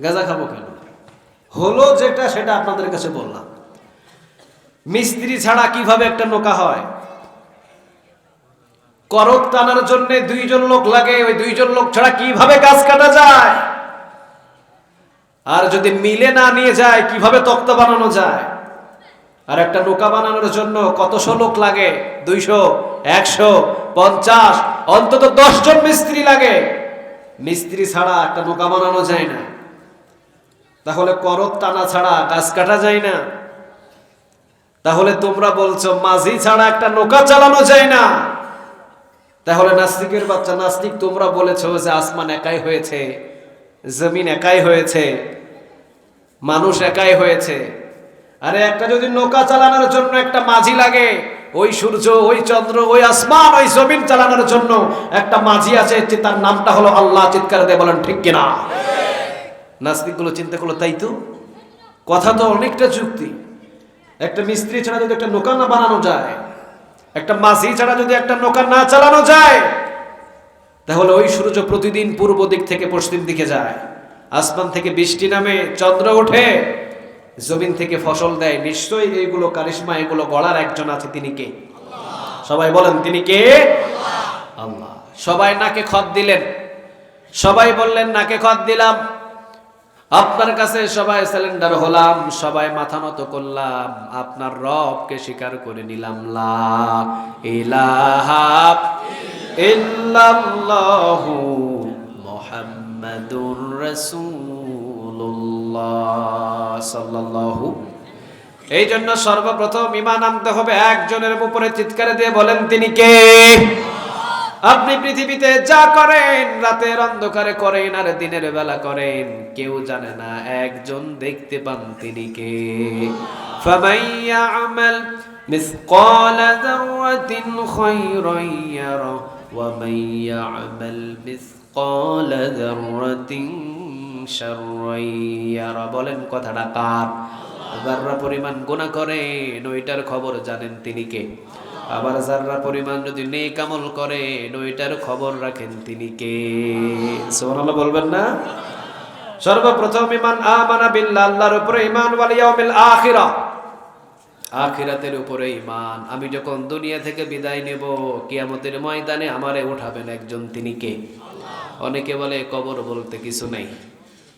গাঁজা খাবো কেন? হলো যেটা সেটা আপনাদের কাছে বললাম। মিস্ত্রি ছাড়া কিভাবে একটা নৌকা হয়? করত টানার জন্য 2 জন লোক লাগে, ওই 2 জন লোক ছাড়া কিভাবে গাছ কাটা যায়? আর যদি মিলে না নিয়ে যায় কিভাবে তক্তা বানানো যায়? আর একটা নৌকা বানানোর জন্য কতশো লোক লাগে? 200, 100, 50, অন্তত 10 জন মিস্ত্রি লাগে। মিস্ত্রি ছাড়া একটা নৌকা বানানো যায় না। তাহলে করত টানা ছাড়া গাছ কাটা যায় না। তাহলে তোমরা বলছো মাঝি ছাড়া একটা নৌকা চালানো যায় না। তাহলে নাস্তিকের বাচ্চা নাস্তিক, তোমরা বলেছো যে আসমান একাই হয়েছে, জমিন একাই হয়েছে, মানুষ একাই হয়েছে। আরে একটা যদি নৌকা চালানোর জন্য একটা মাঝি লাগে, ওই সূর্য, ওই চন্দ্র, ওই আসমান, ওই জমিন চালানোর জন্য একটা মাঝি আছে, তার নামটা হলো আল্লাহ। চিৎকার দিয়ে বলেন ঠিক কিনা? নাস্তিকগুলো চিন্তা করলো তাই তো, কথা তো অনেকটা যুক্তি। একটা মিস্ত্রি ছাড়া যদি একটা নৌকা না বানানো যায়, একটা মাঝি ছাড়া যদি একটা নৌকা না চালানো যায়, তাহলে ওই সূর্য প্রতিদিন পূর্ব দিক থেকে পশ্চিম দিকে যায়, আসমান থেকে বৃষ্টি নামে, চন্দ্র ওঠে, জমিন থেকে ফসল দেয়। নিশ্চয়ই এইগুলো কারিশমা, এগুলো গড়ার একজন আছে, তিনি কে? সবাই বলেন তিনি কে? আল্লাহ। সবাই নাকে খত দিলেন, সবাই বললেন নাকে খত দিলাম, আপনার কাছে সবাই সিলিন্ডার হলাম, সবাই মাথা নত করলাম, আপনার রবকে স্বীকার করে নিলাম। লা ইলাহা ইল্লাল্লাহু মুহাম্মাদুর রাসূলুল্লাহ সাল্লাল্লাহু। এই জন্য সর্বপ্রথম ঈমান আনতে হবে একজনের উপরে। চিৎকার দিয়ে বলেন তিনি কে? আপনি পৃথিবীতে যা করেন, রাতের অন্ধকারে করেন আর দিনের বেলা করেন, কেউ জানে না, একজন দেখতে পান, তিনি কে? ফামান ইয়া'মাল মিসকালা যাররাতিন খায়রান ইয়ারা ওয়া মান ইয়া'মাল মিসকালা যাররাতিন শাররান ইয়ারা। বলেন কথাটা কার? যাররা পরিমাণ গুনাহ করেন ওইটার খবর জানেন তিনি কে? আবার যাররা পরিমাণ যদি নেক আমল করেন ওইটার খবর রাখেন তিনি কে? সুবহানাল্লাহ বলবেন না? সর্বপ্রথম ঈমান আমানা বিল্লাহ, আল্লাহর উপরে ঈমান, ওয়াল ইয়াউমিল আখিরা, আখিরাতের উপরে ঈমান। আমি যখন দুনিয়া থেকে বিদায় নেব, কিয়ামতের ময়দানে আমারে উঠাবেন একজন, তিনি কে? অনেকে বলে কবর বলতে কিছু নাই,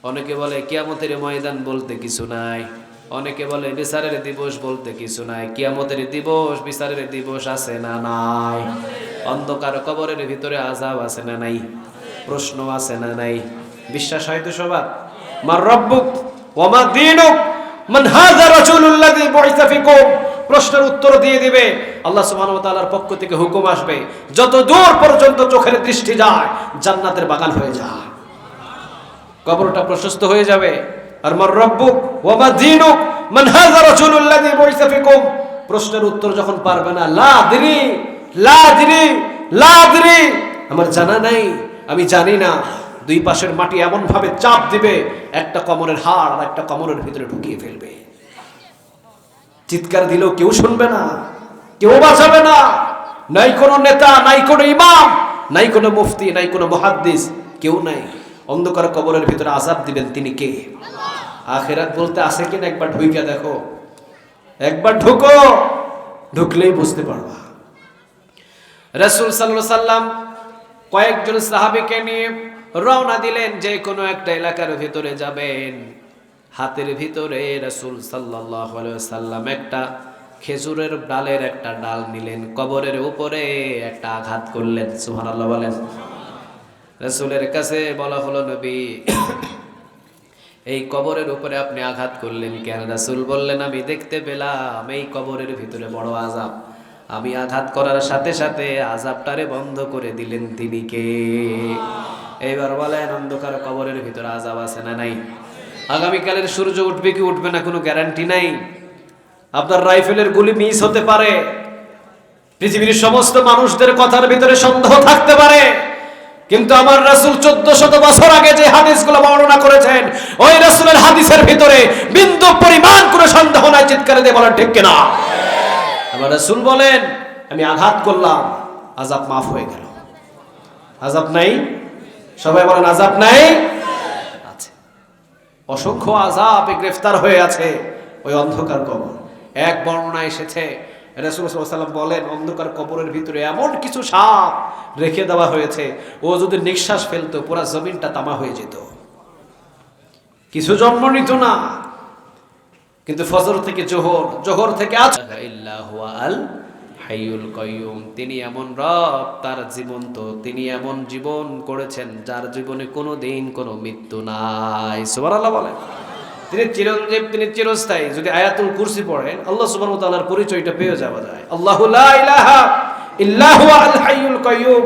অনেকে বলে কিয়ামতের ময়দান বলতে কিছু নাই, অনেকে বলে বিচারের দিবস বলতে কিছু নাই। কিয়ামতের দিবস, বিচারের দিবস আছে না নাই? অন্ধকার কবরের ভিতরে আযাব আছে না নাই? প্রশ্ন আছে না নাই? বিশ্বাস হয়তো সবার। মার রব্বুক ওয়া মা দীনুক মান হাযা রাসূলুল্লাযী বুইসা ফিকুম। প্রশ্নের উত্তর দিয়ে দিবে, আল্লাহ সুবহানাহু ওয়া তাআলার পক্ষ থেকে হুকুম আসবে, যত দূর পর্যন্ত চোখের দৃষ্টি যায় জান্নাতের বাগান হয়ে যায়, কবরটা প্রশস্ত হয়ে যাবে। আর মার রব্বুক ওয়া মা দীনুক মান হাযা রাসূলুল্লাযী বুইসা ফিকুম, প্রশ্নের উত্তর যখন পারবে না, লা আদরি লা আদরি লা আদরি, আমার জানা নাই, আমি জানি না। দুই পাশের মাটি এমন ভাবে চাপ দিবে, একটা কোমরের হাড় আর একটা কোমরের ভিতরে ঢুকিয়ে ফেলবে। চিৎকার দিলেও কেউ শুনবে না, কেউ বাঁচাবে না। নাই কোনো নেতা, নাই কোনো ইমাম, নাই কোনো মুফতি, নাই কোনো মুহাদ্দিস, কেউ নাই। অন্ধকার কবরের ভিতরে আযাব দিবেন তিনি কে? আখিরাত বলতে আছে কিনা একবার ঢুইকা দেখো, একবার ঢুকো, ঢুকলেই বুঝতে পারবা। রাসূল সাল্লাল্লাহু আলাইহি সাল্লাম কয়েকজন সাহাবীকে নিয়ে রওনা দিলেন, যে কোনো একটা এলাকার ভিতরে যাবেন। হাতের ভিতরে রাসূল সাল্লাল্লাহু আলাইহি সাল্লাম একটা খেজুরের ডালের একটা ডাল নিলেন, কবরের উপরে একটা আঘাত করলেন। সুবহানাল্লাহ বলেন। রাসূলের কাছে বলা হলো, নবী এই কবরের উপরে আপনি আঘাত করলেন কেন? রাসূল বললেন, আমি দেখতে পেলাম এই কবরের ভিতরে বড় আযাব, আমি আঘাত করার সাথে সাথে আযাবটারে বন্ধ করে দিলেন, তিনি কে? এইবার বলেন, অন্ধকার কবরের ভিতরে আযাব আছে না নাই? আগামীকালের সূর্য উঠবে কি উঠবে না কোনো গ্যারান্টি নাই। আপনার রাইফেলের গুলি মিস হতে পারে, পৃথিবীর সমস্ত মানুষদের কথার ভিতরে সন্দেহ থাকতে পারে, কিন্তু আমার রাসূল 1400 বছর আগে যে হাদিসগুলো বর্ণনা করেছেন, ওই রাসূলের হাদিসের ভিতরে বিন্দু পরিমাণ কোনো সন্দেহ নাই। চিৎকার দিয়ে বলেন ঠিক কিনা? আমার রাসূল বলেন, আমি আঘাত করলাম, আযাব মাফ হয়ে গেল। আযাব নাই? সবাই বলেন আযাব নাই? আছে। অসংখ্য আযাবে গ্রেফতার হয়ে আছে ওই অন্ধকার কবর। এক বর্ণনা এসেছে রাসূল সাল্লাল্লাহু আলাইহি ওয়াসাল্লাম বলেন, অন্ধকার কবরের ভিতরে এমন কিছু সাপ রেখে দেওয়া হয়েছে, ও যদি নিঃশ্বাস ফেলতো পুরো জমিনটা তামা হয়ে যেত। কিছু জন্ম নিত না, কিন্তু ফজর থেকে জোহর, জোহর থেকে আল হাইয়ুল কাইয়ুম, তিনি এমন রব, তার জীবন্ত, তিনি এমন জীবন করেছেন যার জীবনে কোনো দিন কোনো মৃত্যু নাই। সুবহানাল্লাহ বলেন। তিনি চিরঞ্জীব, তিনি চিরস্থায়ী। যদি আয়াতুল কুরসি পড়েন আল্লাহ সুবহানাহু ওয়া তাআলার পরিচয়টা পেয়ে যাওয়া যায়। আল্লাহু লা ইলাহা ইল্লা হুয়া আল হাইয়ুল কাইয়ুম,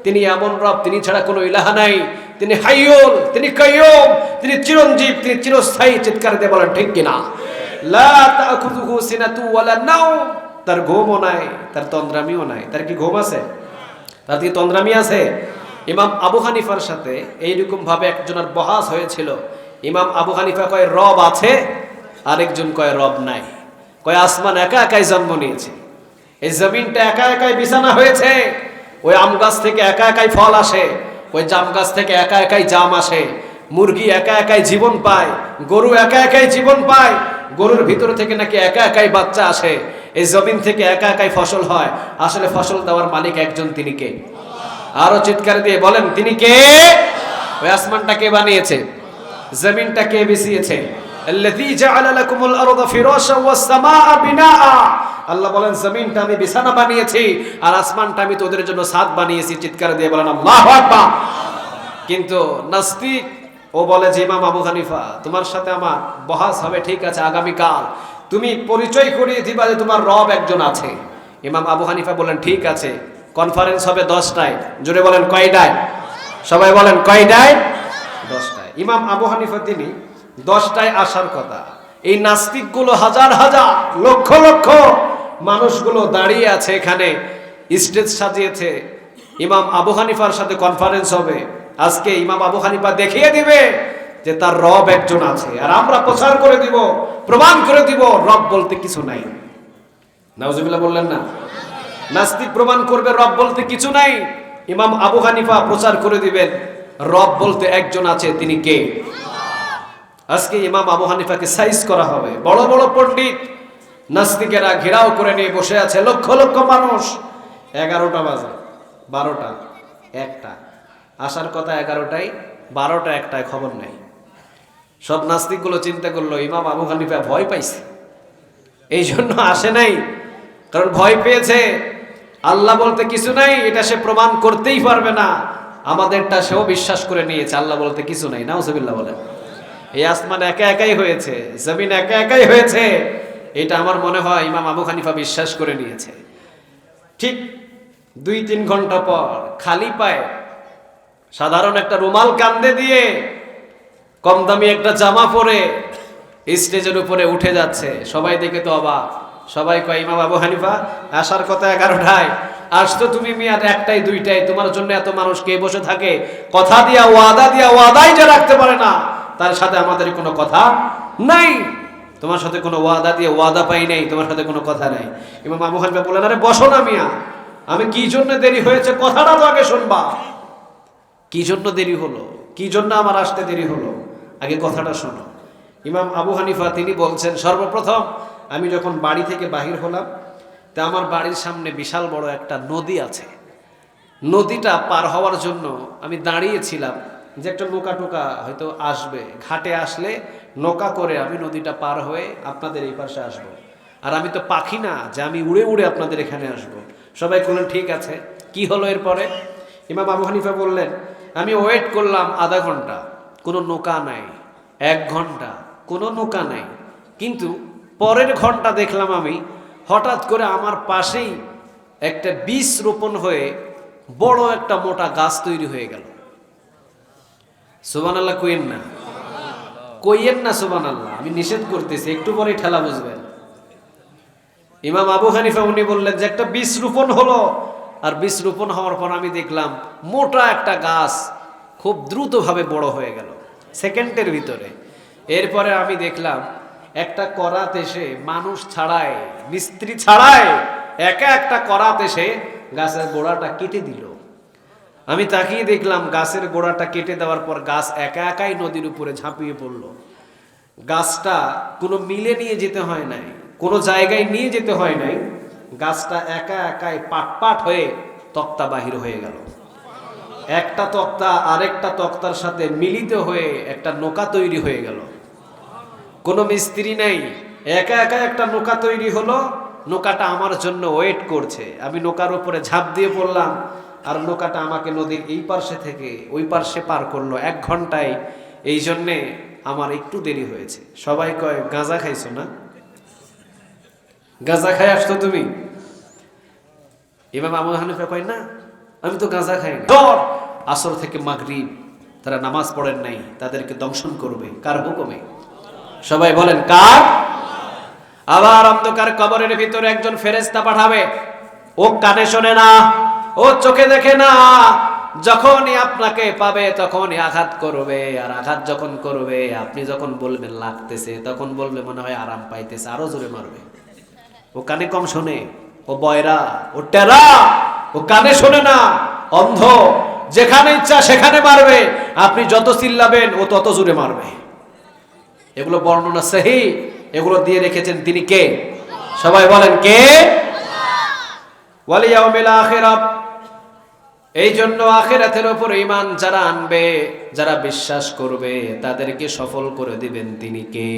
তিনি এমন রব, তিনি ছাড়া কোনো ইলাহা নাই। তিনি হাইয়ুল, তিনি কাইয়ুম, তিনি চিরঞ্জীব, তিনি চিরস্থায়ী। চিৎকার দিয়ে বলেন ঠিক কিনা? লা তাখুযুহু সিনাতু ওয়ালা নাওম, তার ঘুমও নাই, তার তন্দ্রামিও নাই। তার কি ঘুম আছে? তার কি তন্দ্রামি আছে? ইমাম আবু হানিফার সাথে এইরকম ভাবে একজনের বহাস হয়েছিল। ইমাম আবু হানিফা কয় রব আছে, আরেকজন কয় রব নাই। কয় আসমান একা একাই জন্ম নিয়েছে, এই জমিনটা একা একাই বিছানা হয়েছে, ওই আম গাছ থেকে একা একাই ফল আসে, ওই জাম গাছ থেকে একা একাই জাম আসে, মুরগি একা একাই জীবন পায়, গরু একা একাই জীবন পায়, গরুর ভিতর থেকে নাকি একা একাই বাচ্চা আসে, এই জমিন থেকে একা একাই ফসল হয়। আসলে ফসল দেওয়ার মালিক একজন, তিনি কে? আরো চিৎকার দিয়ে বলেন তিনি কে? ওই আসমানটা কে বানিয়েছে? জমিনটা কে বিছিয়েছে? আল্লাযী জাআলা লাকুমুল আরদা ফিরাশা ওয়াস সামাআ বিনাআ, আল্লাহ বলেন জমিনটা আমি বিছানা বানিয়েছি আর আসমানটা আমি তোদের জন্য ছাদ বানিয়েছি। চিৎকার দিয়ে বলেন আল্লাহু আকবার। কিন্তু নাস্তিক ও বলে যে ইমাম আবু হানিফা তোমার সাথে আমার বহাস হবে, ঠিক আছে, আগামীকাল তুমি পরিচয় করিয়ে দিবা যে তোমার রব একজন আছে। ইমাম আবু হানিফা বলেন ঠিক আছে, কনফারেন্স হবে 10টায়। জোরে বলেন কয়টায়? সবাই বলেন কয়টায়? 10টায়। ইমাম আবু হানিফা তিনি 10টায় আসার কথা। এই নাস্তিকগুলো হাজার হাজার লক্ষ লক্ষ মানুষগুলো দাঁড়িয়ে আছে এখানে, স্টেজ সাজিয়েছে, ইমাম আবু হানিফার সাথে কনফারেন্স হবে। আজকে ইমাম আবু হানিফা দেখিয়ে দিবে যে তার রব একজন আছে, আর আমরা প্রচার করে দিব, প্রমাণ করে দিব রব বলতে কিছু নাই। নাউজুবিল্লাহ বললেন না? নাস্তিক প্রমাণ করবে রব বলতে কিছু নাই, ইমাম আবু হানিফা প্রচার করে দিবেন রব বলতে একজন আছে, তিনি কে? আজকে ইমাম আবু হানিফাকে সাইজ করা হবে। বড় বড় পণ্ডিত নাস্তিকেরা ঘেরাও করে নিয়ে বসে আছে, লক্ষ লক্ষ মানুষ। 11টা বাজে, 12টা, 1টা, আসার কথা 11টায়, 12টা, 1টায় খবর নেই। সব নাস্তিকগুলো চিন্তা করলো ইমাম আবু হানিফা ভয় পাইছে, এই জন্য আসে নাই। কারণ ভয় পেয়েছে আল্লাহ বলতে কিছু নাই, এটা সে প্রমাণ করতেই পারবে না। আমাদেরটা সেও বিশ্বাস করে নিয়েছে, আল্লাহ বলতে কিছু নাই। নাউজুবিল্লাহ বলেন। এই আসমান একা একাই হয়েছে, জমিন একা একাই হয়েছে, এটা আমার মনে হয় ইমাম আবু হানিফা বিশ্বাস করে নিয়েছে। ঠিক 2-3 ঘন্টা পর খালি পায়ে সাধারণ একটা রুমাল কান্দে দিয়ে কম দামি একটা জামা পরে স্টেজের উপরে উঠে যাচ্ছে। সবাই দেখে তো অবাক, সবাই কয় ইমাম আবু হানিফা আসার কথা 11টায়, আসতো তুমি মিয়ার 1টায় 2টায়, তোমার জন্য এত মানুষ কে বসে থাকে? কথা দিয়া ওয়াদা দিয়া ওয়াদাই যে রাখতে পারে না, তার সাথে আমাদের কোনো কথা নাই। তোমার সাথে কোনো ওয়াদা দিয়ে ওয়াদা পাই নাই, তোমার সাথে কোনো কথা নাই। ইমাম আবু হানিফা বললেন আরে বসো না মিয়া, আমি কি জন্য দেরি হয়েছে কথাটা তো আগে শুনবা। কি জন্য দেরি হলো, কি জন্য আমার আসতে দেরি হলো, আগে কথাটা শোনো। ইমাম আবু হানিফা তিনি বলছেন সর্বপ্রথম আমি যখন বাড়ি থেকে বাহির হলাম, তা আমার বাড়ির সামনে বিশাল বড় একটা নদী আছে। নদীটা পার হওয়ার জন্য আমি দাঁড়িয়েছিলাম যে একটা নৌকা টোকা হয়তো আসবে, ঘাটে আসলে নৌকা করে আমি নদীটা পার হয়ে আপনাদের এই পাশে আসবো। আর আমি তো পাখি না যে আমি উড়ে উড়ে আপনাদের এখানে আসব। সবাই বললেন ঠিক আছে। কি হলো এরপরে? ইমাম আবু হানিফা বললেন আমি ওয়েট করলাম আধা ঘন্টা, কোনো নৌকা নাই। 1 ঘন্টা, কোনো নৌকা নাই। কিন্তু পরের ঘন্টা দেখলাম আমি হঠাৎ করে আমার পাশেই একটা বীজ রোপণ হয়ে বড় একটা মোটা গাছ তৈরি হয়ে গেল। সুবহানাল্লাহ কইেন না, কইেন না সুবহানাল্লাহ, আমি নিষেধ করতেছি, একটু পরে ঠেলা বুঝবেন। ইমাম আবু হানিফা উনি বললেন যে একটা বীজ রোপণ হলো, আর বীজ রোপণ হওয়ার পর আমি দেখলাম মোটা একটা গাছ খুব দ্রুতভাবে বড় হয়ে গেল সেকেন্ডের ভিতরে। এরপরে আমি দেখলাম একটা করাত এসে মানুষ ছাড়ায়, মিস্ত্রি ছাড়ায় একা একটা করাত এসে গাছের গোড়াটা কেটে দিল। আমি তাকিয়ে দেখলাম গাছের গোড়াটা কেটে দেওয়ার পর গাছ একা একাই নদীর উপরে ঝাঁপিয়ে পড়ল। গাছটা কোনো মিলে নিয়ে যেতে হয় নাই, কোনো জায়গায় নিয়ে যেতে হয় নাই, গাছটা একা একাই পাট পাট হয়ে তক্তা বাহির হয়ে গেল। একটা তক্তা আরেকটা তক্তার সাথে মিলিত হয়ে একটা নৌকা তৈরি হয়ে গেল। কোনো মিস্ত্রি নেই, একা একা একটা নৌকা তৈরি হলো। নৌকাটা আমার জন্য ওয়েট করছে, আমি নৌকার উপরে ঝাঁপ দিয়ে পড়লাম, আর নৌকাটা আমাকে নদীর এই পার্শ্বে থেকে ওই পার্শ্বে পার করলো 1 ঘন্টায়। এই জন্যে আমার একটু দেরি হয়েছে। সবাই কয় গাঁজা খাইছো না? গাঁজা খাই আসতো তুমি? ইমাম আবু হানিফা কয় না, আমি তো গাঁজা খাই না। আসর থেকে মাগরিব তারা নামাজ পড়েন নাই, তাদেরকে দংশন করবে। কার হুকুমে? সবাই বলেন কার? আবার অন্ধকার কবরের ভিতরে একজন ফেরেশতা পাঠাবে। ও কানে শোনে না, ও চোখে দেখে না, যখনই আপনাকে পাবে তখনই আঘাত করবে। আর আঘাত যখন করবে, আপনি যখন বলবেন লাগতেছে, তখন বলবে মনে হয় আরাম পাইতেছে, আরো জোরে মারবে। ও কানে কম শোনে, ও বয়রা, ও টেরা, ও কানে শোনে না, অন্ধ, যেখানে ইচ্ছা সেখানে মারবে। আপনি যত চিল্লাবেন ও তত জোরে মারবে। এগুলো বর্ণনা সহিহ, এগুলো দিয়ে রেখেছেন তিনি কে? সবাই বলেন কে? ওয়াল ইয়াউমিল আখিরাত। এই জন্য আখিরাতের উপর ঈমান যারা আনবে, যারা বিশ্বাস করবে, তাদেরকে সফল করে দিবেন তিনি কে?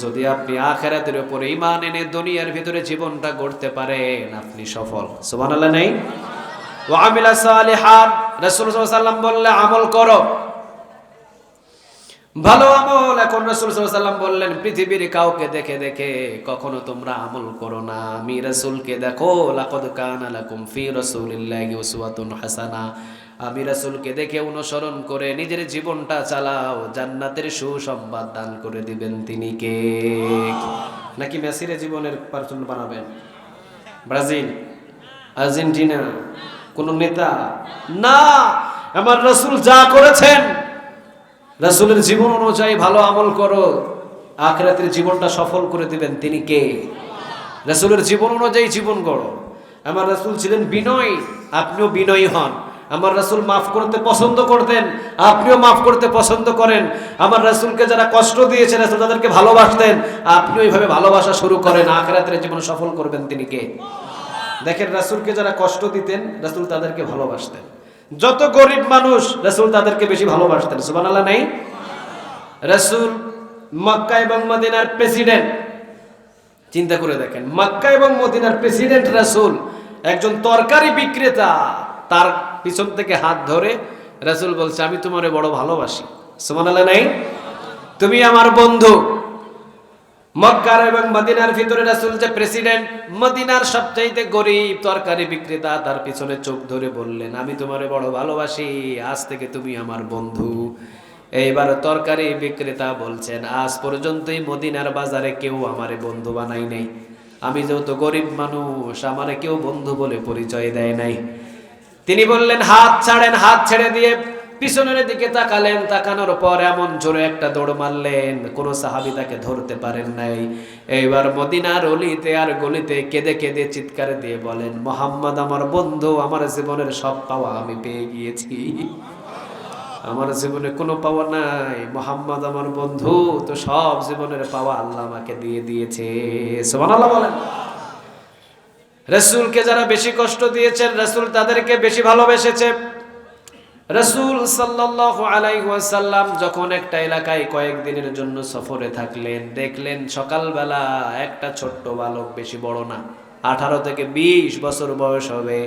যদি আপনি আখিরাতের উপর ঈমান এনে দুনিয়ার ভিতরে জীবনটা গড়তে পারেন, আপনি সফল। সুবহানাল্লাহ নাই? ওয়া আমিলা সালিহান, রাসূল সাল্লাল্লাহু আলাইহি ওয়াসাল্লাম বললে আমল করো, ভালো আমল। এখন রাসূল সাল্লাল্লাহু আলাইহি ওয়াসাল্লাম বললেন পৃথিবীর কাউকে দেখে দেখে কখনো তোমরা আমল করো না, আমি রাসূলকে দেখো। লাকাদ কানা লাকুম ফি রাসূলিল্লাহি উসওয়াতুন হাসানাহ। আমি রাসূলকে দেখে অনুসরণ করে নিজের জীবনটা চালাও, জান্নাতের সুসংবাদ দান করে দিবেন তিনি কে? নাকি মেসির জীবনের পার্সন বানাবেন? ব্রাজিল, আর্জেন্টিনা, কোন নেতা না, আমার রাসূল যা করেছেন, রাসূলের জীবন অনুযায়ী ভালো আমল করো, আখিরাতের জীবনটা সফল করে দিবেন তিনি কে? রাসূলের জীবন অনুযায়ী জীবন গড়ো। আমার রাসূল ছিলেন বিনয়ী, আপনিও বিনয়ী হন। আমার রাসূল মাফ করতে পছন্দ করতেন, আপনিও মাফ করতে পছন্দ করেন। আমার রাসূলকে যারা কষ্ট দিয়েছে, রাসূল তাদেরকে ভালোবাসতেন, আপনিও এইভাবে ভালোবাসা শুরু করেন, আখিরাতের জীবন সফল করবেন তিনি কে? দেখেন, রাসূলকে যারা কষ্ট দিতেন, রাসূল তাদেরকে ভালোবাসতেন। যত গরিব মানুষ, রাসূল তাদেরকে বেশি ভালোবাসতেন। সুবহানাল্লাহ নাই? রাসূল মক্কা এবং মদিনার প্রেসিডেন্ট, চিন্তা করে দেখেন, মক্কা এবং মদিনার প্রেসিডেন্ট রাসূল, একজন তরকারি বিক্রেতা, তার পিছন থেকে হাত ধরে রাসূল বলছে আমি তোমারে বড় ভালোবাসি। সুবহানাল্লাহ নাই? তুমি আমার বন্ধু। মক্কার এবং মদিনার ভিতরে রাসূল যে প্রেসিডেন্ট, মদিনার সবচাইতে গরিব তরকারি বিক্রেতা, তার পিছনে চোখ ধরে বললেন আমি তোমারে বড় ভালোবাসি, আজ থেকে তুমি আমার বন্ধু। এইবার তরকারি বিক্রেতা বলছেন আজ পর্যন্তই মদিনার বাজারে কেউ আমারে বন্ধু বানাই নাই, আমি যেহেতু গরিব মানুষ, আমারে কেউ বন্ধু বলে পরিচয় দেয় নাই। তিনি বললেন হাত ছাড়েন, হাত ছেড়ে দিয়ে পিছনের দিকে তাকালেন, তাকানোর পর এমন জোরে একটা দৌড় মারলেন, কোন সাহাবী তাকে ধরতে পারেন নাই। এইবার মদিনার অলিতে আর গলিতে কেঁদে কেঁদে চিৎকার দিয়ে বলেন মুহাম্মদ আমার বন্ধু, আমার জীবনের সব পাওয়া আমি পেয়ে গিয়েছি, আমার জীবনে কোনো পাওয়া নাই, মুহাম্মদ আমার বন্ধু, তো সব জীবনের পাওয়া আল্লাহ আমাকে দিয়ে দিয়েছে। সুবহানাল্লাহ বলেন। রাসূলকে যারা বেশি কষ্ট দিয়েছেন, রাসূল তাদেরকে বেশি ভালোবেসেছে। রাসূল সাল্লাল্লাহু আলাইহি ওয়াসাল্লাম যখন একটা এলাকায় কয়েকদিনের জন্য সফরে থাকলেন, দেখলেন সকালবেলা একটা ছোট্ট বালক, বেশি বড় না, 18 থেকে 20 বছর বয়স হবে,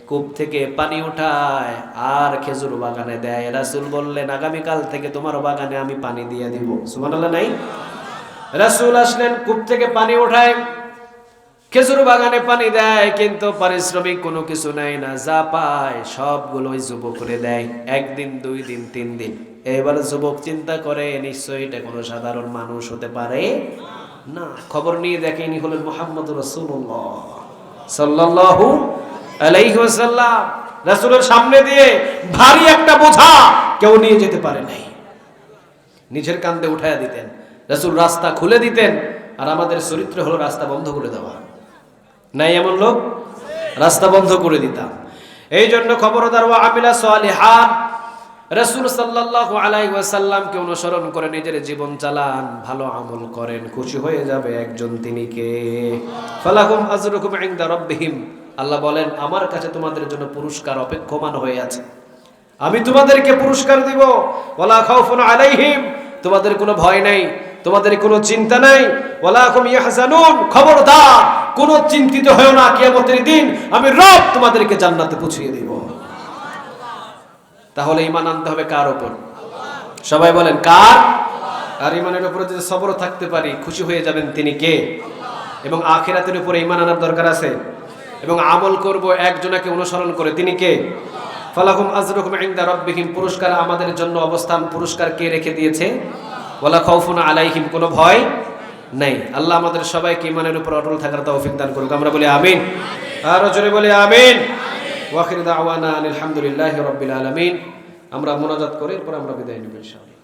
কূপ থেকে পানি উঠায় আর খেজুর বাগানে দেয়। রাসূল বললেন আগামীকাল থেকে তোমার বাগানে আমি পানি দিয়ে দিব। সুবহানাল্লাহ নাই? রাসূল আসলেন, কূপ থেকে পানি উঠায়, খেজুর বাগানে পানি দেয়, কিন্তু পারিশ্রমিক কোনো কিছু নেয় না, যা পায় সবগুলো ওই যুবকরে দেয়। 1 দিন 2 দিন 3 দিন। এবার যুবক চিন্তা করে নিশ্চয়ই এটা কোনো সাধারণ মানুষ হতে পারে না। খবর নিয়ে দেখে ইনি হলেন মুহাম্মদুর রাসূলুল্লাহ সাল্লাল্লাহু আলাইহি ওয়াসাল্লাম। রাসূলের সামনে দিয়ে ভারী একটা বোঝা কেউ নিয়ে যেতে পারে নাই, নিজের কাঁধে উঠায়া দিতেন। রাসূল রাস্তা খুলে দিতেন, আর আমাদের চরিত্র হলো রাস্তা বন্ধ করে দেওয়া। নাই এমন লোক? রাস্তা বন্ধ করে দিতাম। এই জন্য খবরদার ওয়া আমিলা সালিহান, রাসূল সাল্লাল্লাহু আলাইহি ওয়াসাল্লামকে অনুসরণ করে নিজের জীবন চালান, ভালো আমল করেন, খুশি হয়ে যাবে একজন, তিনি কে? ফালাহুম আজরুকুম ইনদা রাব্বিহিম, আল্লাহ বলেন আমার কাছে তোমাদের জন্য পুরস্কার অপেক্ষমান হয়ে আছে, আমি তোমাদেরকে পুরস্কার দিব। ওয়ালা খাউফুন আলাইহিম, তোমাদের কোনো ভয় নাই, তোমাদের কোনো চিন্তা নাই। ওয়ালা হুম ইয়াহজানুন, খবরদার কোনো চিন্তিত হয়ো না, কিয়ামতের দিন আমি রব তোমাদেরকে জান্নাতে পৌঁছিয়ে দিব। তাহলে ঈমান আনতে হবে কার উপর? সবাই বলেন কার? আর ঈমানের উপরে যদি সবর থাকতে পারি, খুশি হয়ে যাবেন, তিনি কে? এবং আখিরাতের উপরে ঈমান আনার দরকার আছে, এবং আমল করব একজনকে অনুসরণ করে, তিনি কে? ফালাহুম আজরুকুম ইনদা রাব্বিহিম, পুরস্কার আমাদের জন্য অবস্থান, পুরস্কার কে রেখে দিয়েছে? ওয়ালা খাউফুন আলাইহিম, কোনো ভয় নাই। আল্লাহ আমাদের সবাইকে ঈমানের উপর অটল থাকার তৌফিক দান করুক। আমরা বলি আমিন, আর জোরে বলি আমিন। ওয়া আখিরু দাওয়ানা আলহামদুলিল্লাহি রাব্বিল আলামিন। আমরা মুনাজাত করি, এরপর আমরা বিদায় নিব ইনশাআল্লাহ।